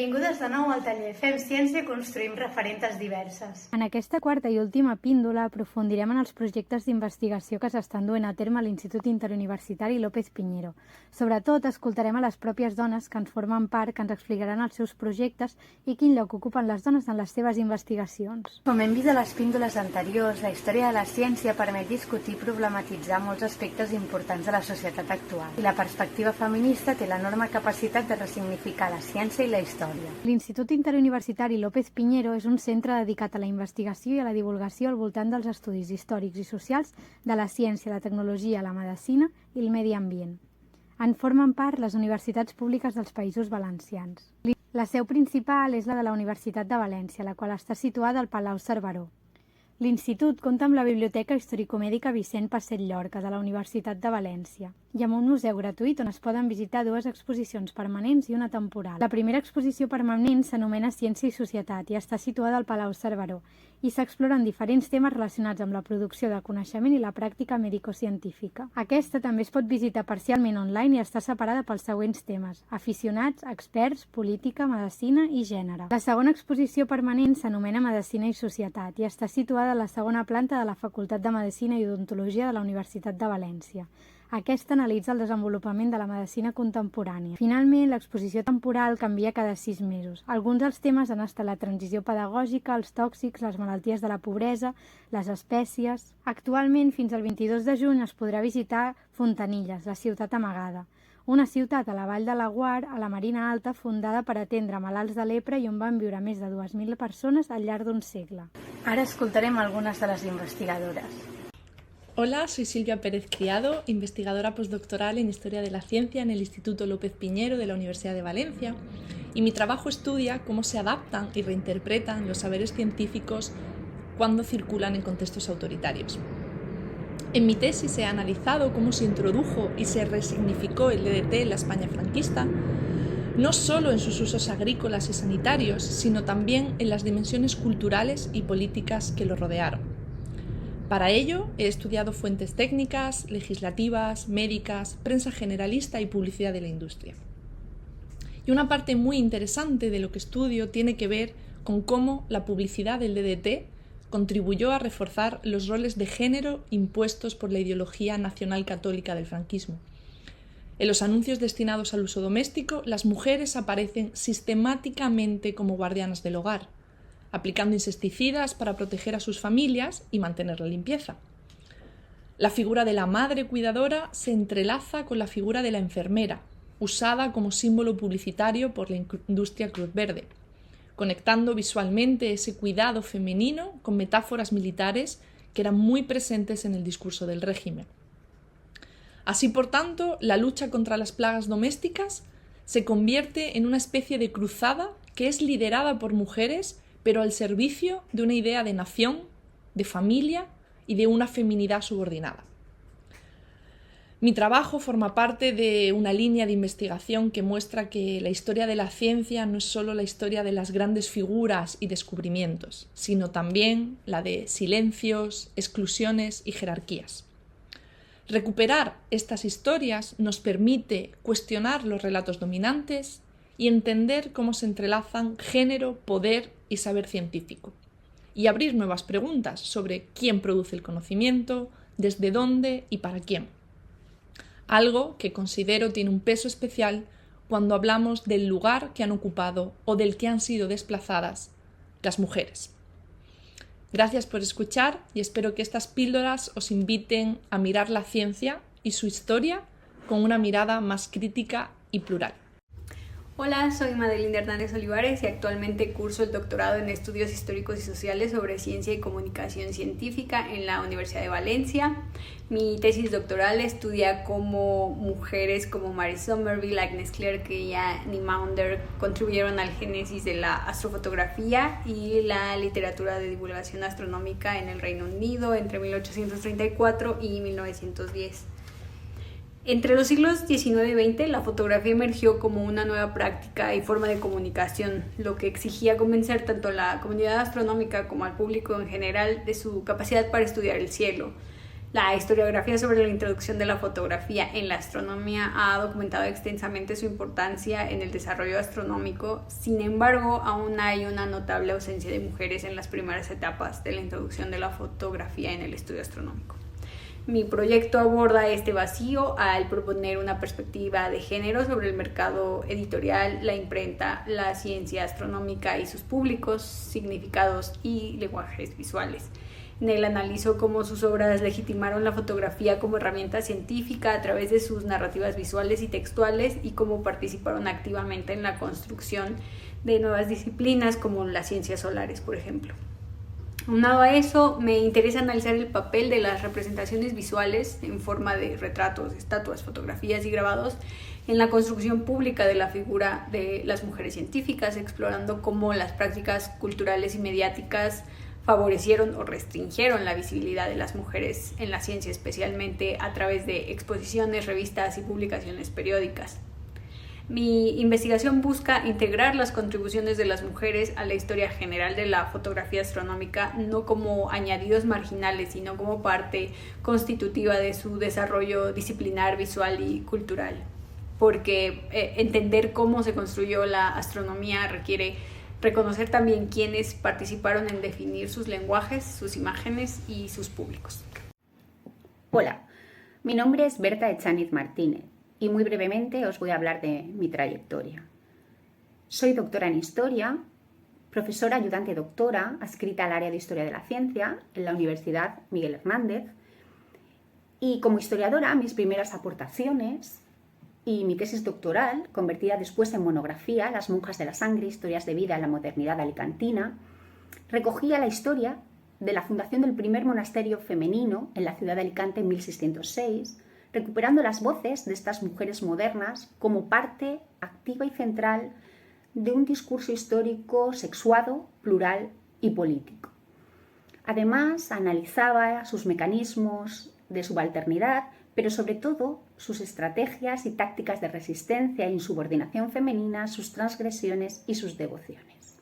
Benvingudes de nou al taller Fem Ciència i construïm referentes diverses. En aquesta quarta i última píndola aprofundirem en els projectes d'investigació que s'estan duent a terme a l'Institut Interuniversitari López Piñero. Sobretot, escoltarem a les pròpies dones que ens formen part, que ens explicaran els seus projectes i quin lloc ocupen les dones en les seves investigacions. Com hem vist a les píndoles anteriors, la història de la ciència permet discutir i problematitzar molts aspectes importants de la societat actual. I la perspectiva feminista té l'enorme capacitat de ressignificar la ciència i la història. L'Institut Interuniversitari López Piñero és un centre dedicat a la investigació i a la divulgació al voltant dels estudis històrics i socials de la ciència, la tecnologia, la medicina i el medi ambient. En formen part les universitats públiques dels Països Valencians. La seu principal és la de la Universitat de València, la qual està situada al Palau Cerveró. L'Institut compta amb la Biblioteca Historicomèdica Vicent Passet Llorca de la Universitat de València i amb un museu gratuït on es poden visitar dues exposicions permanents i una temporal. La primera exposició permanent s'anomena Ciència i Societat i està situada al Palau Cerveró i s'exploren diferents temes relacionats amb la producció del coneixement i la pràctica medicocientífica. Aquesta també es pot visitar parcialment online i està separada pels següents temes: aficionats, experts, política, medicina i gènere. La segona exposició permanent s'anomena Medicina i Societat i està situada a la segona planta de la Facultat de Medicina i Odontologia de la Universitat de València. Aquesta analitza el desenvolupament de la medicina contemporània. Finalment, l'exposició temporal canvia cada 6 mesos. Alguns dels temes han estat la transició pedagògica, els tòxics, les malalties de la pobresa, les espècies. Actualment, fins al 22 de juny, es podrà visitar Fontanilles, la ciutat amagada, una ciutat a la Vall de Laguar, a la Marina Alta, fundada per atendre malalts de lepra i on van viure més de 2.000 persones al llarg d'un segle. Ara escoltarem algunes de les investigadores. Hola, soy Silvia Pérez Criado, investigadora postdoctoral en Historia de la Ciencia en el Instituto López Piñero de la Universidad de Valencia, y mi trabajo estudia cómo se adaptan y reinterpretan los saberes científicos cuando circulan en contextos autoritarios. En mi tesis se ha analizado cómo se introdujo y se resignificó el DDT en la España franquista, no solo en sus usos agrícolas y sanitarios, sino también en las dimensiones culturales y políticas que lo rodearon. Para ello, he estudiado fuentes técnicas, legislativas, médicas, prensa generalista y publicidad de la industria. Y una parte muy interesante de lo que estudio tiene que ver con cómo la publicidad del DDT contribuyó a reforzar los roles de género impuestos por la ideología nacional católica del franquismo. En los anuncios destinados al uso doméstico, las mujeres aparecen sistemáticamente como guardianas del hogar, aplicando insecticidas para proteger a sus familias y mantener la limpieza. La figura de la madre cuidadora se entrelaza con la figura de la enfermera, usada como símbolo publicitario por la industria Cruz Verde, conectando visualmente ese cuidado femenino con metáforas militares que eran muy presentes en el discurso del régimen. Así, por tanto, la lucha contra las plagas domésticas se convierte en una especie de cruzada que es liderada por mujeres, pero al servicio de una idea de nación, de familia y de una feminidad subordinada. Mi trabajo forma parte de una línea de investigación que muestra que la historia de la ciencia no es solo la historia de las grandes figuras y descubrimientos, sino también la de silencios, exclusiones y jerarquías. Recuperar estas historias nos permite cuestionar los relatos dominantes y entender cómo se entrelazan género, poder y saber científico, y abrir nuevas preguntas sobre quién produce el conocimiento, desde dónde y para quién. Algo que considero tiene un peso especial cuando hablamos del lugar que han ocupado o del que han sido desplazadas las mujeres. Gracias por escuchar y espero que estas píldoras os inviten a mirar la ciencia y su historia con una mirada más crítica y plural. Hola, soy Madeline Hernández Olivares y actualmente curso el doctorado en Estudios Históricos y Sociales sobre Ciencia y Comunicación Científica en la Universidad de Valencia. Mi tesis doctoral estudia cómo mujeres como Mary Somerville, Agnes Clerke y Annie Maunder contribuyeron al génesis de la astrofotografía y la literatura de divulgación astronómica en el Reino Unido entre 1834 y 1910. Entre los siglos XIX y XX, la fotografía emergió como una nueva práctica y forma de comunicación, lo que exigía convencer tanto a la comunidad astronómica como al público en general de su capacidad para estudiar el cielo. La historiografía sobre la introducción de la fotografía en la astronomía ha documentado extensamente su importancia en el desarrollo astronómico. Sin embargo, aún hay una notable ausencia de mujeres en las primeras etapas de la introducción de la fotografía en el estudio astronómico. Mi proyecto aborda este vacío al proponer una perspectiva de género sobre el mercado editorial, la imprenta, la ciencia astronómica y sus públicos, significados y lenguajes visuales. En él analizo cómo sus obras legitimaron la fotografía como herramienta científica a través de sus narrativas visuales y textuales y cómo participaron activamente en la construcción de nuevas disciplinas como las ciencias solares, por ejemplo. Aunado a eso, me interesa analizar el papel de las representaciones visuales en forma de retratos, estatuas, fotografías y grabados en la construcción pública de la figura de las mujeres científicas, explorando cómo las prácticas culturales y mediáticas favorecieron o restringieron la visibilidad de las mujeres en la ciencia, especialmente a través de exposiciones, revistas y publicaciones periódicas. Mi investigación busca integrar las contribuciones de las mujeres a la historia general de la fotografía astronómica, no como añadidos marginales, sino como parte constitutiva de su desarrollo disciplinar, visual y cultural. Porque entender cómo se construyó la astronomía requiere reconocer también quiénes participaron en definir sus lenguajes, sus imágenes y sus públicos. Hola, mi nombre es Berta Echaniz Martínez y muy brevemente os voy a hablar de mi trayectoria. Soy doctora en Historia, profesora ayudante doctora adscrita al área de Historia de la Ciencia en la Universidad Miguel Hernández, y como historiadora mis primeras aportaciones y mi tesis doctoral, convertida después en monografía, Las monjas de la sangre, historias de vida en la modernidad alicantina, recogía la historia de la fundación del primer monasterio femenino en la ciudad de Alicante en 1606, recuperando las voces de estas mujeres modernas como parte activa y central de un discurso histórico sexuado, plural y político. Además, analizaba sus mecanismos de subalternidad, pero sobre todo sus estrategias y tácticas de resistencia e insubordinación femenina, sus transgresiones y sus devociones.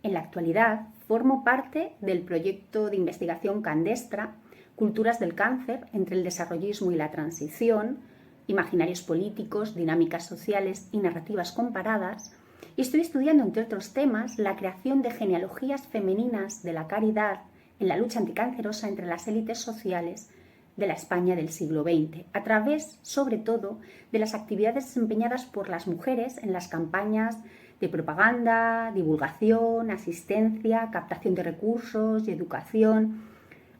En la actualidad, formo parte del proyecto de investigación Candestra, Culturas del cáncer entre el desarrollismo y la transición, imaginarios políticos, dinámicas sociales y narrativas comparadas, y estoy estudiando, entre otros temas, la creación de genealogías femeninas de la caridad en la lucha anticancerosa entre las élites sociales de la España del siglo XX, a través, sobre todo, de las actividades desempeñadas por las mujeres en las campañas de propaganda, divulgación, asistencia, captación de recursos y educación,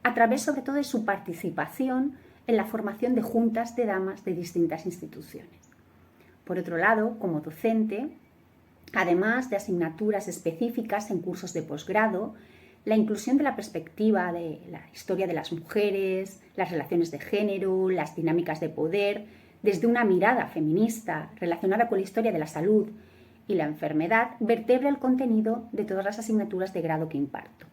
a través sobre todo de su participación en la formación de juntas de damas de distintas instituciones. Por otro lado, como docente, además de asignaturas específicas en cursos de posgrado, la inclusión de la perspectiva de la historia de las mujeres, las relaciones de género, las dinámicas de poder, desde una mirada feminista relacionada con la historia de la salud y la enfermedad, vertebra el contenido de todas las asignaturas de grado que imparto.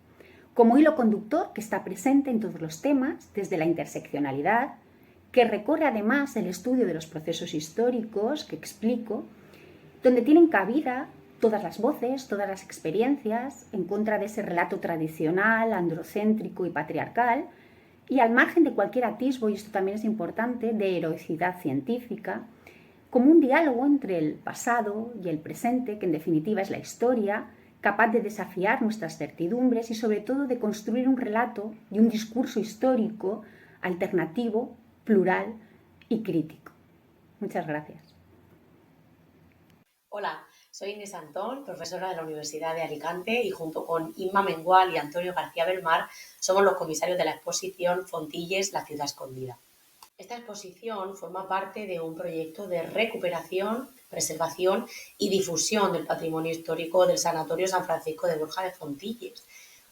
Como hilo conductor que está presente en todos los temas, desde la interseccionalidad, que recorre además el estudio de los procesos históricos que explico, donde tienen cabida todas las voces, todas las experiencias, en contra de ese relato tradicional, androcéntrico y patriarcal, y al margen de cualquier atisbo, y esto también es importante, de heroicidad científica, como un diálogo entre el pasado y el presente, que en definitiva es la historia, capaz de desafiar nuestras certidumbres y sobre todo de construir un relato y un discurso histórico alternativo, plural y crítico. Muchas gracias. Hola, soy Inés Antón, profesora de la Universidad de Alicante, y junto con Inma Mengual y Antonio García Belmar somos los comisarios de la exposición Fontilles, la ciudad escondida. Esta exposición forma parte de un proyecto de recuperación, preservación y difusión del patrimonio histórico del Sanatorio San Francisco de Borja de Fontilles,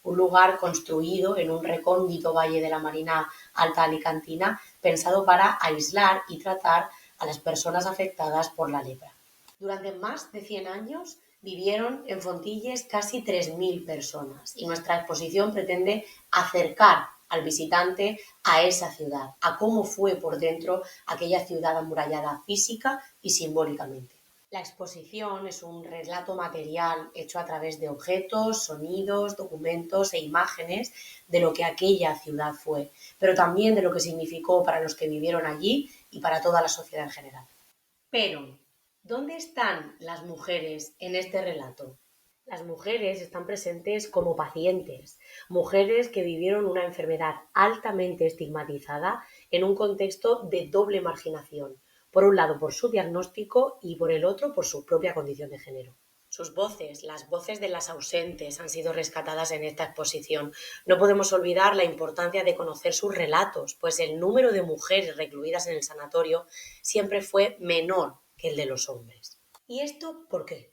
un lugar construido en un recóndito valle de la Marina Alta Alicantina pensado para aislar y tratar a las personas afectadas por la lepra. Durante más de 100 años vivieron en Fontilles casi 3.000 personas y nuestra exposición pretende acercar al visitante a esa ciudad, a cómo fue por dentro aquella ciudad amurallada física y simbólicamente. La exposición es un relato material hecho a través de objetos, sonidos, documentos e imágenes de lo que aquella ciudad fue, pero también de lo que significó para los que vivieron allí y para toda la sociedad en general. Pero, ¿dónde están las mujeres en este relato? Las mujeres están presentes como pacientes, mujeres que vivieron una enfermedad altamente estigmatizada en un contexto de doble marginación, por un lado por su diagnóstico y por el otro por su propia condición de género. Sus voces, las voces de las ausentes, han sido rescatadas en esta exposición. No podemos olvidar la importancia de conocer sus relatos, pues el número de mujeres recluidas en el sanatorio siempre fue menor que el de los hombres. ¿Y esto por qué?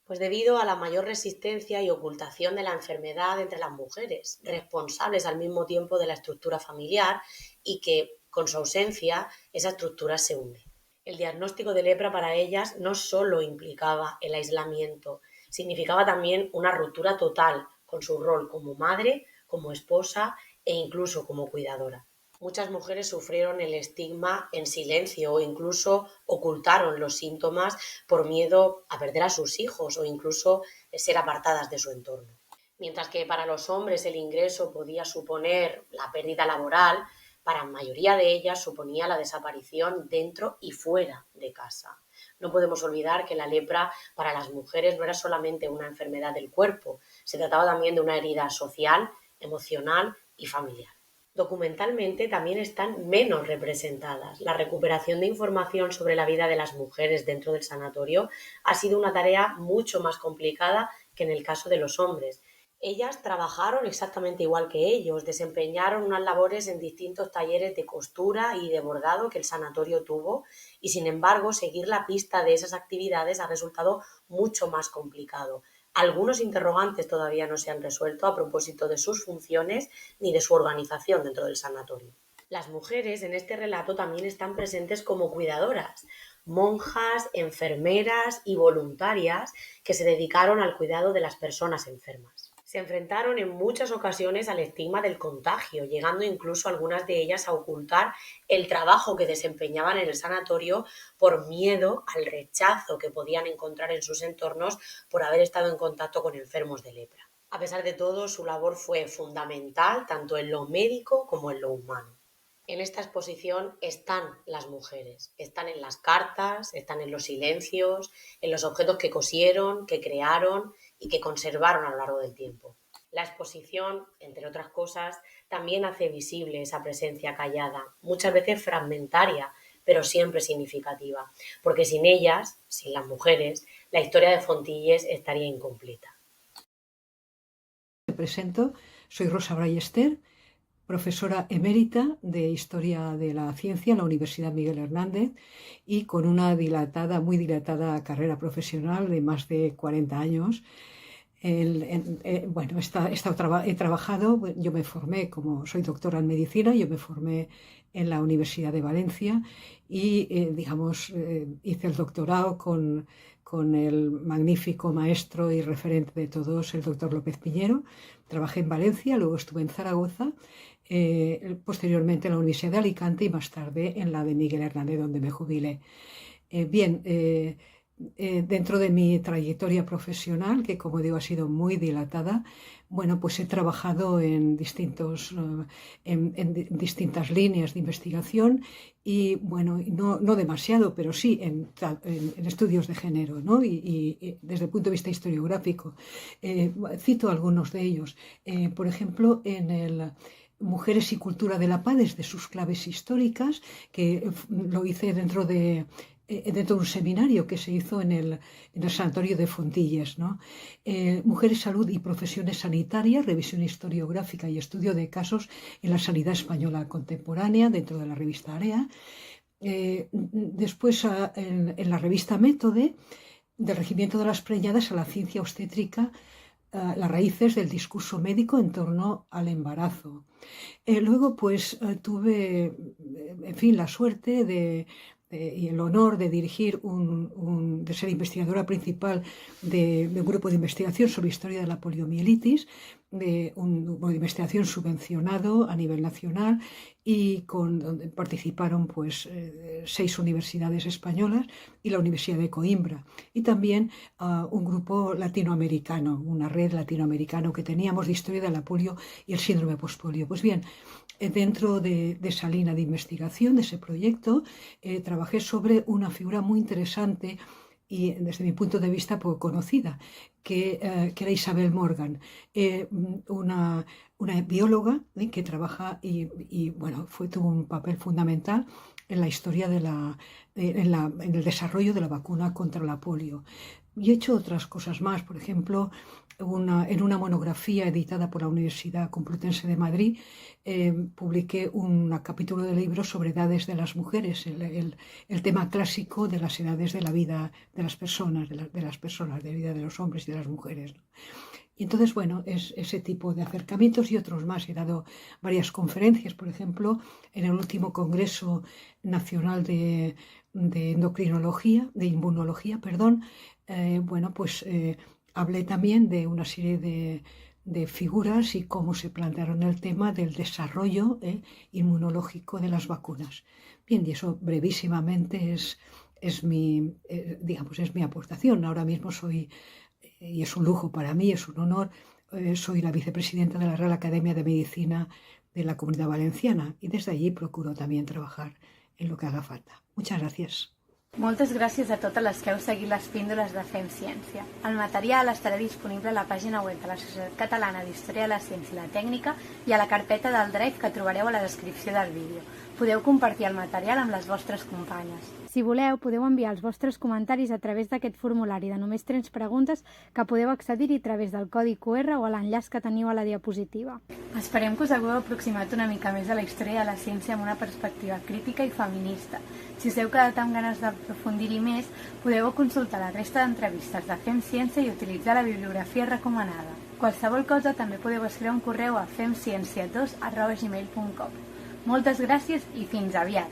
Pues debido a la mayor resistencia y ocultación de la enfermedad entre las mujeres, responsables al mismo tiempo de la estructura familiar y que, con su ausencia, esa estructura se hunde. El diagnóstico de lepra para ellas no solo implicaba el aislamiento, significaba también una ruptura total con su rol como madre, como esposa e incluso como cuidadora. Muchas mujeres sufrieron el estigma en silencio o incluso ocultaron los síntomas por miedo a perder a sus hijos o incluso ser apartadas de su entorno. Mientras que para los hombres el ingreso podía suponer la pérdida laboral, para la mayoría de ellas suponía la desaparición dentro y fuera de casa. No podemos olvidar que la lepra para las mujeres no era solamente una enfermedad del cuerpo, se trataba también de una herida social, emocional y familiar. Documentalmente también están menos representadas. La recuperación de información sobre la vida de las mujeres dentro del sanatorio ha sido una tarea mucho más complicada que en el caso de los hombres. Ellas trabajaron exactamente igual que ellos, desempeñaron unas labores en distintos talleres de costura y de bordado que el sanatorio tuvo y, sin embargo, seguir la pista de esas actividades ha resultado mucho más complicado. Algunos interrogantes todavía no se han resuelto a propósito de sus funciones ni de su organización dentro del sanatorio. Las mujeres en este relato también están presentes como cuidadoras, monjas, enfermeras y voluntarias que se dedicaron al cuidado de las personas enfermas. Se enfrentaron en muchas ocasiones al estigma del contagio, llegando incluso algunas de ellas a ocultar el trabajo que desempeñaban en el sanatorio por miedo al rechazo que podían encontrar en sus entornos por haber estado en contacto con enfermos de lepra. A pesar de todo, su labor fue fundamental tanto en lo médico como en lo humano. En esta exposición están las mujeres, están en las cartas, están en los silencios, en los objetos que cosieron, que crearon y que conservaron a lo largo del tiempo. La exposición, entre otras cosas, también hace visible esa presencia callada, muchas veces fragmentaria, pero siempre significativa, porque sin ellas, sin las mujeres, la historia de Fontilles estaría incompleta. Me presento, soy Rosa Ballester, profesora emérita de Historia de la Ciencia en la Universidad Miguel Hernández y con una muy dilatada carrera profesional de más de 40 años. He trabajado, yo me formé, como soy doctora en medicina, yo me formé en la Universidad de Valencia y, hice el doctorado con el magnífico maestro y referente de todos, el doctor López Piñero. Trabajé en Valencia, luego estuve en Zaragoza, posteriormente en la Universidad de Alicante y más tarde en la de Miguel Hernández, donde me jubilé. Dentro de mi trayectoria profesional, que como digo ha sido muy dilatada, pues he trabajado en distintas líneas de investigación y no demasiado, pero sí en estudios de género, ¿no? y desde el punto de vista historiográfico. Cito algunos de ellos. Por ejemplo, en el Mujeres y Cultura de la Paz, desde sus claves históricas, que lo hice dentro de un seminario que se hizo en el sanatorio de Fontilles, ¿no? Mujeres, salud y profesiones sanitarias, revisión historiográfica y estudio de casos en la sanidad española contemporánea, dentro de la revista Area. Después, en la revista Métode, del regimiento de las preñadas a la ciencia obstétrica, las raíces del discurso médico en torno al embarazo. Luego, tuve, la suerte y el honor de dirigir de ser investigadora principal de un grupo de investigación sobre historia de la poliomielitis, de un grupo de investigación subvencionado a nivel nacional y donde participaron pues 6 universidades españolas y la Universidad de Coimbra, y también un grupo latinoamericano, una red latinoamericana que teníamos de historia de la polio y el síndrome postpolio. Pues bien, dentro de esa línea de investigación, de ese proyecto, trabajé sobre una figura muy interesante y desde mi punto de vista poco conocida, que era Isabel Morgan, una bióloga que trabaja y bueno, tuvo un papel fundamental en la historia en el desarrollo de la vacuna contra la polio. Y he hecho otras cosas más, por ejemplo, en una monografía editada por la Universidad Complutense de Madrid, publiqué un capítulo de libro sobre edades de las mujeres, el tema clásico de las edades de la vida de las personas, de la vida de los hombres y de las mujeres, ¿no? Y entonces, bueno, es ese tipo de acercamientos y otros más. He dado varias conferencias, por ejemplo, en el último Congreso Nacional de Endocrinología, de Inmunología, perdón. Bueno, pues hablé también de una serie de figuras y cómo se plantearon el tema del desarrollo inmunológico de las vacunas. Bien, y eso brevísimamente es mi aportación. Ahora mismo soy, y es un lujo para mí, es un honor, soy la vicepresidenta de la Real Academia de Medicina de la Comunitat Valenciana y desde allí procuro también trabajar en lo que haga falta. Muchas gracias. Moltes gràcies a totes les que heu seguit les píndoles de Fem Ciència. El material estarà disponible a la pàgina web de la Societat Catalana d'Història de la Ciència i la Tècnica i a la carpeta del Drive que trobareu a la descripció del vídeo. Podeu compartir el material amb les vostres companyes. Si voleu, podeu enviar els vostres comentaris a través d'aquest formulari de només 3 preguntes que podeu accedir-hi a través del codi QR o a l'enllaç que teniu a la diapositiva. Esperem que us hagueu aproximat una mica més a la història de la ciència amb una perspectiva crítica i feminista. Si us heu quedat amb ganes d'aprofundir-hi més, podeu consultar la resta d'entrevistes de Fem Ciència i utilitzar la bibliografia recomanada. Qualsevol cosa també podeu escriure un correu a femciència2@gmail.com. Moltes gràcies i fins aviat!